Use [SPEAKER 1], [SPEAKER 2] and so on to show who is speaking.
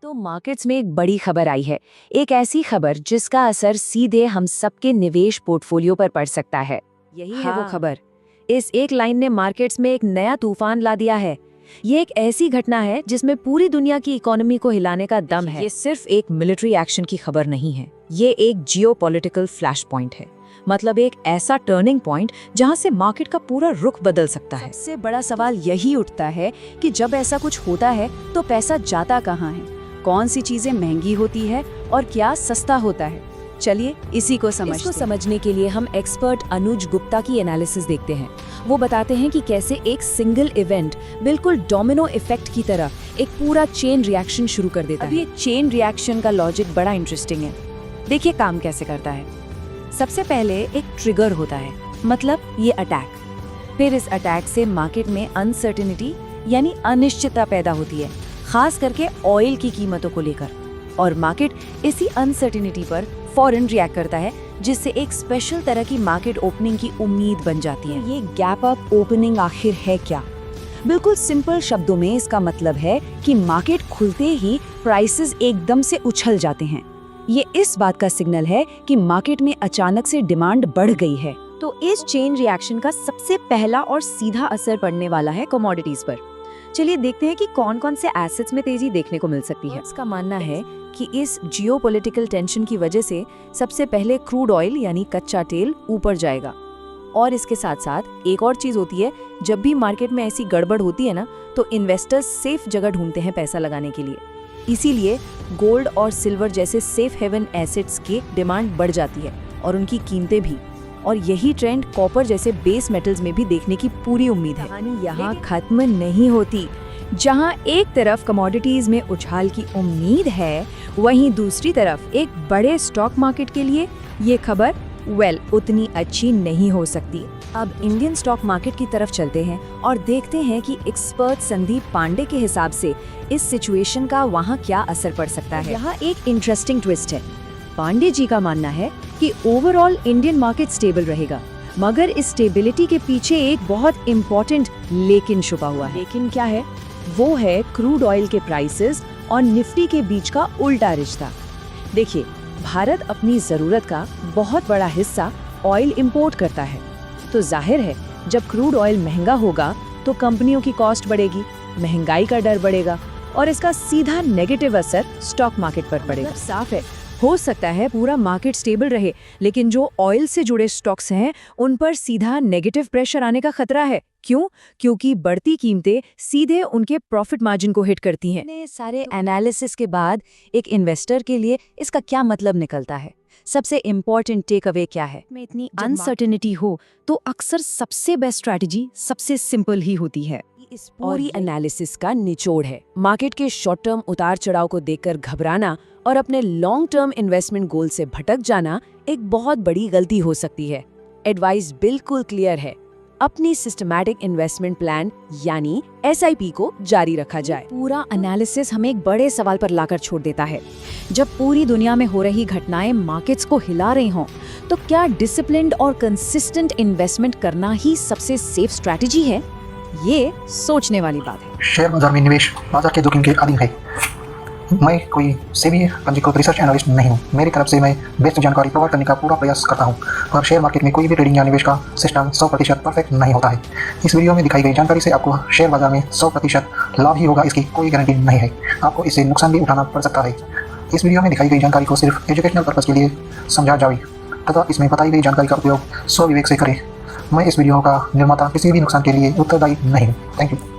[SPEAKER 1] तो मार्केट्स में एक बड़ी खबर आई है। एक ऐसी खबर जिसका असर सीधे हम सबके निवेश पोर्टफोलियो पर पड़ सकता है। यही है वो खबर। इस एक लाइन ने मार्केट्स में एक नया तूफान ला दिया है। ये एक ऐसी घटना है जिसमें पूरी दुनिया की इकोनॉमी को हिलाने का दम है।
[SPEAKER 2] ये सिर्फ एक मिलिट्री एक्शन की खबर नहीं है, ये एक जियोपॉलिटिकल फ्लैश पॉइंट है। मतलब एक ऐसा टर्निंग पॉइंट जहां से मार्केट का पूरा रुख बदल सकता है।
[SPEAKER 1] सबसे बड़ा सवाल यही उठता है कि जब ऐसा कुछ होता है तो पैसा जाता कहाँ है, कौन सी चीजें महंगी होती है और क्या सस्ता होता है। चलिए इसी को समझने के लिए हम एक्सपर्ट अनुज गुप्ता की एनालिसिस देखते हैं। वो बताते हैं कि कैसे एक सिंगल इवेंट बिल्कुल डोमिनो इफेक्ट की तरह एक पूरा चेन रिएक्शन शुरू कर देता है। अब ये चेन रिएक्शन का लॉजिक बड़ा इंटरेस्टिंग है। देखिए काम कैसे करता है। सबसे पहले एक ट्रिगर होता है, मतलब ये अटैक। फिर इस अटैक से मार्केट में अनसर्टेनिटी यानी अनिश्चितता पैदा होती है, खास करके ऑयल की कीमतों को लेकर। और मार्केट इसी अनसर्टेनिटी पर फौरन रिएक्ट करता है, जिससे एक स्पेशल तरह की मार्केट ओपनिंग की उम्मीद बन जाती है। ये गैप अप ओपनिंग आखिर है क्या? बिल्कुल सिंपल शब्दों में इसका मतलब है कि मार्केट खुलते ही प्राइसेस एकदम से उछल जाते हैं। ये इस बात का सिग्नल है कि मार्केट में अचानक से डिमांड बढ़ गई है। तो इस चेन रिएक्शन का सबसे पहला और सीधा असर पड़ने वाला है कमोडिटीज पर। चलिए देखते हैं कि कौन कौन से एसेट्स में तेजी देखने को मिल सकती है। इसका मानना है कि इस जियोपॉलिटिकल टेंशन की वजह से सबसे पहले क्रूड ऑयल यानी कच्चा तेल ऊपर जाएगा। और इसके साथ साथ एक और चीज होती है, जब भी मार्केट में ऐसी गड़बड़ होती है ना, तो इन्वेस्टर्स सेफ जगह ढूंढते हैं पैसा लगाने के लिए। इसीलिए गोल्ड और सिल्वर जैसे सेफ हेवन एसेट्स की डिमांड बढ़ जाती है और उनकी कीमतें भी। और यही ट्रेंड कॉपर जैसे बेस मेटल्स में भी देखने की पूरी उम्मीद है। कहानी यहाँ खत्म नहीं होती। जहाँ एक तरफ कमोडिटीज में उछाल की उम्मीद है, वहीं दूसरी तरफ एक बड़े स्टॉक मार्केट के लिए ये खबर उतनी अच्छी नहीं हो सकती। अब इंडियन स्टॉक मार्केट की तरफ चलते हैं और देखते हैं कि एक्सपर्ट संदीप पांडे के हिसाब से इस सिचुएशन का वहाँ क्या असर पड़ सकता है। यहाँ एक इंटरेस्टिंग ट्विस्ट है। पांडे जी का मानना है कि ओवरऑल इंडियन मार्केट स्टेबल रहेगा, मगर इस स्टेबिलिटी के पीछे एक बहुत इम्पोर्टेंट लेकिन छुपा हुआ है। लेकिन क्या है? वो है क्रूड ऑयल के प्राइसेस और निफ्टी के बीच का उल्टा रिश्ता। देखिए, भारत अपनी जरूरत का बहुत बड़ा हिस्सा ऑयल इंपोर्ट करता है, तो जाहिर है जब क्रूड ऑयल महंगा होगा तो कंपनियों की कॉस्ट बढ़ेगी, महंगाई का डर बढ़ेगा और इसका सीधा नेगेटिव असर स्टॉक मार्केट पर पड़ेगा। साफ है, हो सकता है पूरा मार्केट स्टेबल रहे, लेकिन जो ऑयल से जुड़े स्टॉक्स हैं उन पर सीधा नेगेटिव प्रेशर आने का खतरा है। क्यों? क्योंकि बढ़ती कीमतें सीधे उनके प्रॉफिट मार्जिन को हिट करती हैं। इतने सारे एनालिसिस के बाद एक इन्वेस्टर के लिए इसका क्या मतलब निकलता है? सबसे इम्पोर्टेंट टेक अवे क्या है? में इतनी अनसर्टेनिटी हो तो अक्सर सबसे बेस्ट स्ट्रैटेजी सबसे सिंपल ही होती है। इस पूरी एनालिसिस का निचोड़ है मार्केट के शॉर्ट टर्म उतार चढ़ाव को देखकर घबराना और अपने लॉन्ग टर्म इन्वेस्टमेंट गोल से भटक जाना एक बहुत बड़ी गलती हो सकती है। एडवाइस बिल्कुल क्लियर है, अपनी सिस्टमैटिक इन्वेस्टमेंट प्लान यानी SIP को जारी रखा जाए। पूरा एनालिसिस हमें एक बड़े सवाल पर लाकर छोड़ देता है। जब पूरी दुनिया में हो रही घटनाएं मार्केट्स को हिला रही हों, तो क्या डिसिप्लिन्ड और कंसिस्टेंट इन्वेस्टमेंट करना ही सबसे सेफ स्ट्रैटेजी है? ये सोचने वाली बात है।
[SPEAKER 3] शेयर बाजार में निवेश बाजार के जोखिम के अधीन है। मैं कोई सेबी पंजीकृत रिसर्च एनालिस्ट नहीं हूँ। मेरी तरफ से मैं बेस्ट जानकारी प्रोवाइड करने का पूरा प्रयास करता हूँ, और शेयर मार्केट में कोई भी ट्रेडिंग या निवेश का सिस्टम 100% परफेक्ट नहीं होता है। इस वीडियो में दिखाई गई जानकारी से आपको शेयर बाजार में 100% लाभ ही होगा, इसकी कोई गारंटी नहीं है। आपको इससे नुकसान भी उठाना पड़ सकता है। इस वीडियो में दिखाई गई जानकारी को सिर्फ एजुकेशनल पर्पज़ के लिए समझा जाए तथा इसमें बताई गई जानकारी का उपयोग स्वविवेक से करें। मैं इस वीडियो का निर्माता किसी भी नुकसान के लिए उत्तरदायी नहीं हूँ। Thank you.